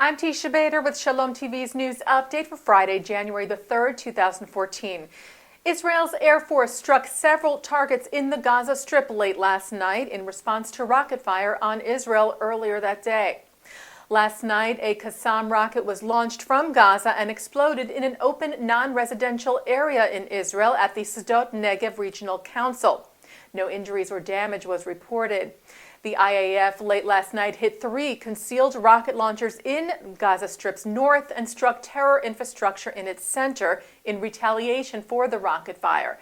I'm Teisha with Shalom TV's news update for Friday, January the 3rd, 2014. Israel's Air Force struck several targets in the Gaza Strip late last night in response to rocket fire on Israel earlier that day. Last night, a Qassam rocket was launched from Gaza and exploded in an open, non-residential area in Israel at the Sdot Negev Regional Council. No injuries or damage was reported. The IAF late last night hit 3 concealed rocket launchers in Gaza Strip's north and struck terror infrastructure in its center in retaliation for the rocket fire.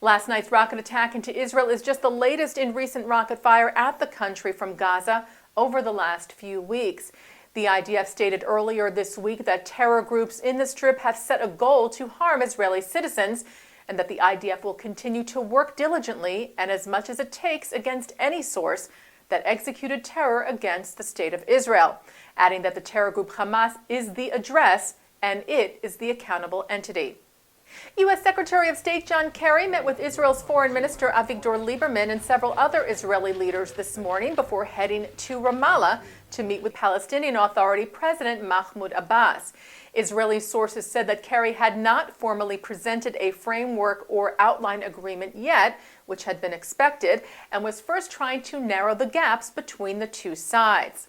Last night's rocket attack into Israel is just the latest in recent rocket fire at the country from Gaza over the last few weeks. The IDF stated earlier this week that terror groups in the Strip have set a goal to harm Israeli citizens, and that the IDF will continue to work diligently and as much as it takes against any source that executed terror against the state of Israel, adding that the terror group Hamas is the address and it is the accountable entity. U.S. Secretary of State John Kerry met with Israel's Foreign Minister Avigdor Lieberman and several other Israeli leaders this morning before heading to Ramallah to meet with Palestinian Authority President Mahmoud Abbas. Israeli sources said that Kerry had not formally presented a framework or outline agreement yet, which had been expected, and was first trying to narrow the gaps between the two sides.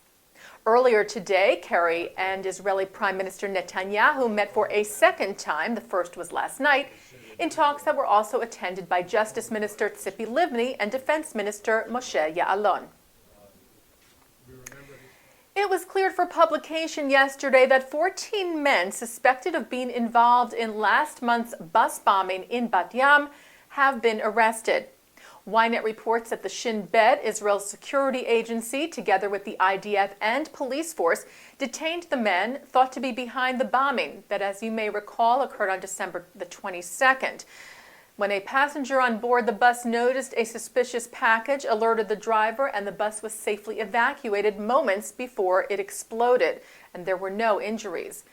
Earlier today, Kerry and Israeli Prime Minister Netanyahu met for a second time, the first was last night, in talks that were also attended by Justice Minister Tzipi Livni and Defense Minister Moshe Ya'alon. It was cleared for publication yesterday that 14 men suspected of being involved in last month's bus bombing in Bat Yam have been arrested. Ynet reports that the Shin Bet, Israel's security agency, together with the IDF and police force, detained the men thought to be behind the bombing that, as you may recall, occurred on December the 22nd. When a passenger on board the bus noticed a suspicious package, alerted the driver, and the bus was safely evacuated moments before it exploded, and there were no injuries.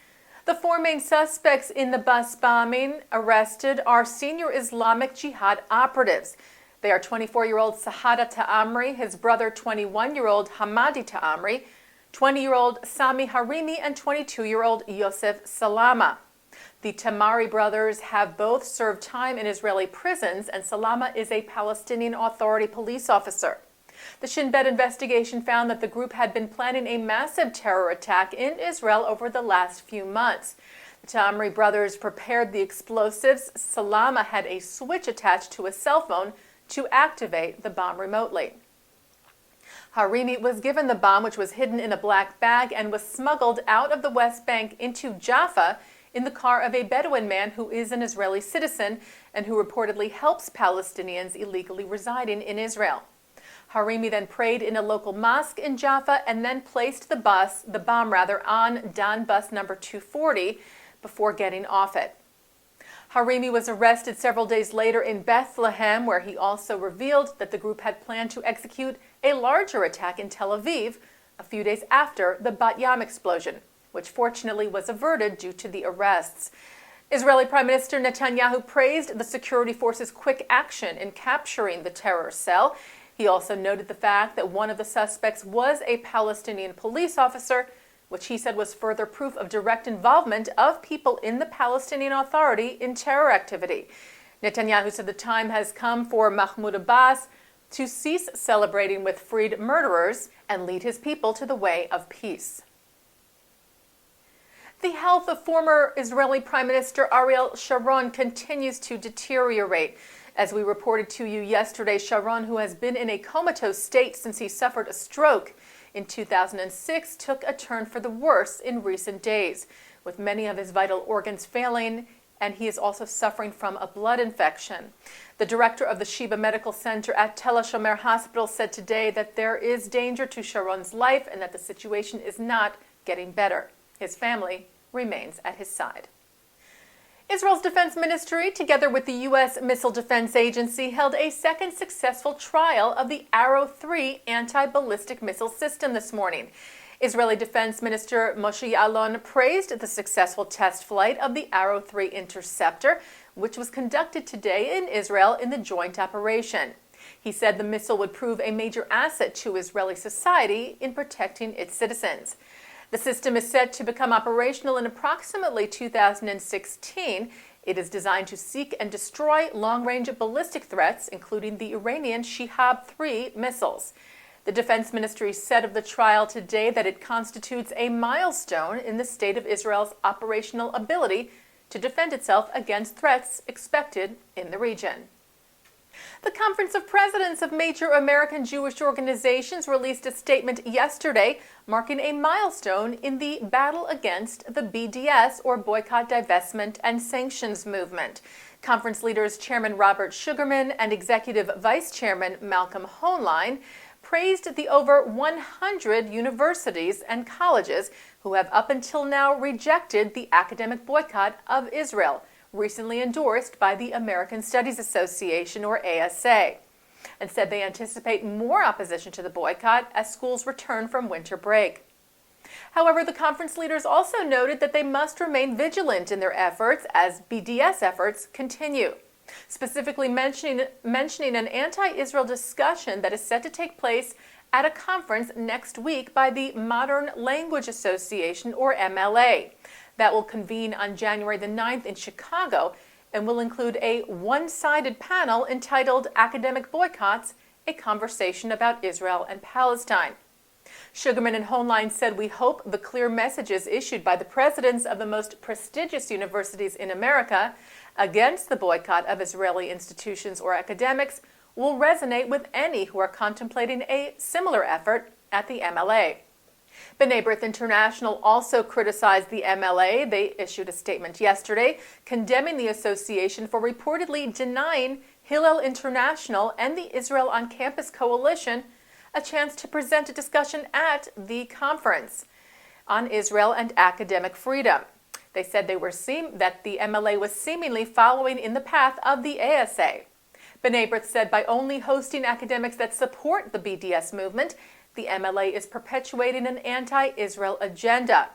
The 4 main suspects in the bus bombing arrested are senior Islamic Jihad operatives. They are 24-year-old Sahada Ta'amri, his brother 21-year-old Hamadi Ta'amri, 20-year-old Sami Harimi, and 22-year-old Yosef Salama. The Tamari brothers have both served time in Israeli prisons, and Salama is a Palestinian Authority police officer. The Shin Bet investigation found that the group had been planning a massive terror attack in Israel over the last few months. The Tamari brothers prepared the explosives. Salama had a switch attached to a cell phone to activate the bomb remotely. Harimi was given the bomb, which was hidden in a black bag, and was smuggled out of the West Bank into Jaffa in the car of a Bedouin man who is an Israeli citizen and who reportedly helps Palestinians illegally residing in Israel. Harimi then prayed in a local mosque in Jaffa and then placed the bomb on Dan bus number 240 before getting off it. Harimi was arrested several days later in Bethlehem, where he also revealed that the group had planned to execute a larger attack in Tel Aviv a few days after the Bat Yam explosion, which fortunately was averted due to the arrests. Israeli Prime Minister Netanyahu praised the security forces' quick action in capturing the terror cell. He also noted the fact that one of the suspects was a Palestinian police officer, which he said was further proof of direct involvement of people in the Palestinian Authority in terror activity. Netanyahu said the time has come for Mahmoud Abbas to cease celebrating with freed murderers and lead his people to the way of peace. The health of former Israeli Prime Minister Ariel Sharon continues to deteriorate. As we reported to you yesterday, Sharon, who has been in a comatose state since he suffered a stroke in 2006, took a turn for the worse in recent days, with many of his vital organs failing, and he is also suffering from a blood infection. The director of the Sheba Medical Center at Tel HaShomer Hospital said today that there is danger to Sharon's life and that the situation is not getting better. His family remains at his side. Israel's Defense Ministry, together with the U.S. Missile Defense Agency, held a second successful trial of the Arrow 3 anti-ballistic missile system this morning. Israeli Defense Minister Moshe Ya'alon praised the successful test flight of the Arrow 3 interceptor, which was conducted today in Israel in the joint operation. He said the missile would prove a major asset to Israeli society in protecting its citizens. The system is set to become operational in approximately 2016. It is designed to seek and destroy long-range ballistic threats, including the Iranian Shihab-3 missiles. The Defense Ministry said of the trial today that it constitutes a milestone in the state of Israel's operational ability to defend itself against threats expected in the region. The Conference of Presidents of major American Jewish organizations released a statement yesterday marking a milestone in the battle against the BDS, or Boycott, Divestment, and Sanctions movement. Conference leaders Chairman Robert Sugarman and Executive Vice Chairman Malcolm Hoenlein praised the over 100 universities and colleges who have up until now rejected the academic boycott of Israel, recently endorsed by the American Studies Association, or ASA, and said they anticipate more opposition to the boycott as schools return from winter break. However, the conference leaders also noted that they must remain vigilant in their efforts as BDS efforts continue, specifically mentioning an anti-Israel discussion that is set to take place at a conference next week by the Modern Language Association, or MLA. That will convene on January the 9th in Chicago and will include a one-sided panel entitled Academic Boycotts, a Conversation about Israel and Palestine. Sugarman and Hoenlein said, "We hope the clear messages issued by the presidents of the most prestigious universities in America against the boycott of Israeli institutions or academics will resonate with any who are contemplating a similar effort at the MLA." B'nai B'rith International also criticized the MLA. They issued a statement yesterday condemning the association for reportedly denying Hillel International and the Israel on Campus Coalition a chance to present a discussion at the conference on Israel and academic freedom. They said that the MLA was seemingly following in the path of the ASA. B'nai B'rith said by only hosting academics that support the BDS movement, the MLA is perpetuating an anti-Israel agenda,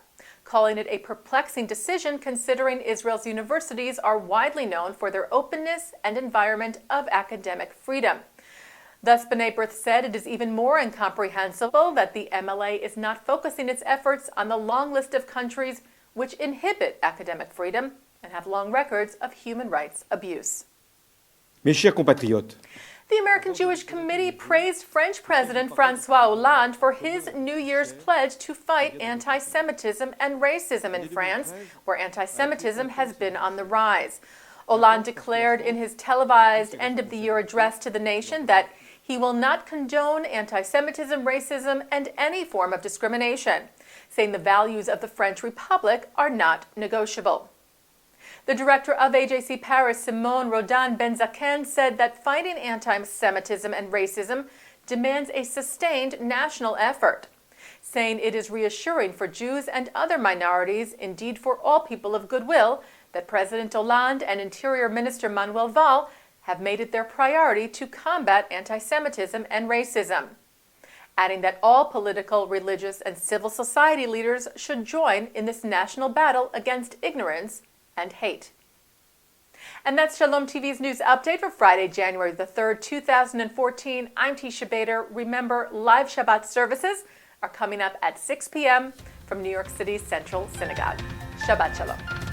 calling it a perplexing decision considering Israel's universities are widely known for their openness and environment of academic freedom. Thus, B'nai B'rith said it is even more incomprehensible that the MLA is not focusing its efforts on the long list of countries which inhibit academic freedom and have long records of human rights abuse. Mes chers compatriotes, the American Jewish Committee praised French President François Hollande for his New Year's pledge to fight anti-Semitism and racism in France, where anti-Semitism has been on the rise. Hollande declared in his televised end-of-the-year address to the nation that he will not condone anti-Semitism, racism, and any form of discrimination, saying the values of the French Republic are not negotiable. The director of AJC Paris, Simone Rodin-Benzaken, said that fighting anti-Semitism and racism demands a sustained national effort, saying it is reassuring for Jews and other minorities, indeed for all people of goodwill, that President Hollande and Interior Minister Manuel Valls have made it their priority to combat anti-Semitism and racism, adding that all political, religious, and civil society leaders should join in this national battle against ignorance and hate. And that's Shalom TV's news update for Friday, January the 3rd, 2014. I'm Teisha Bader. Remember, live Shabbat services are coming up at 6 p.m. from New York City's Central Synagogue. Shabbat Shalom.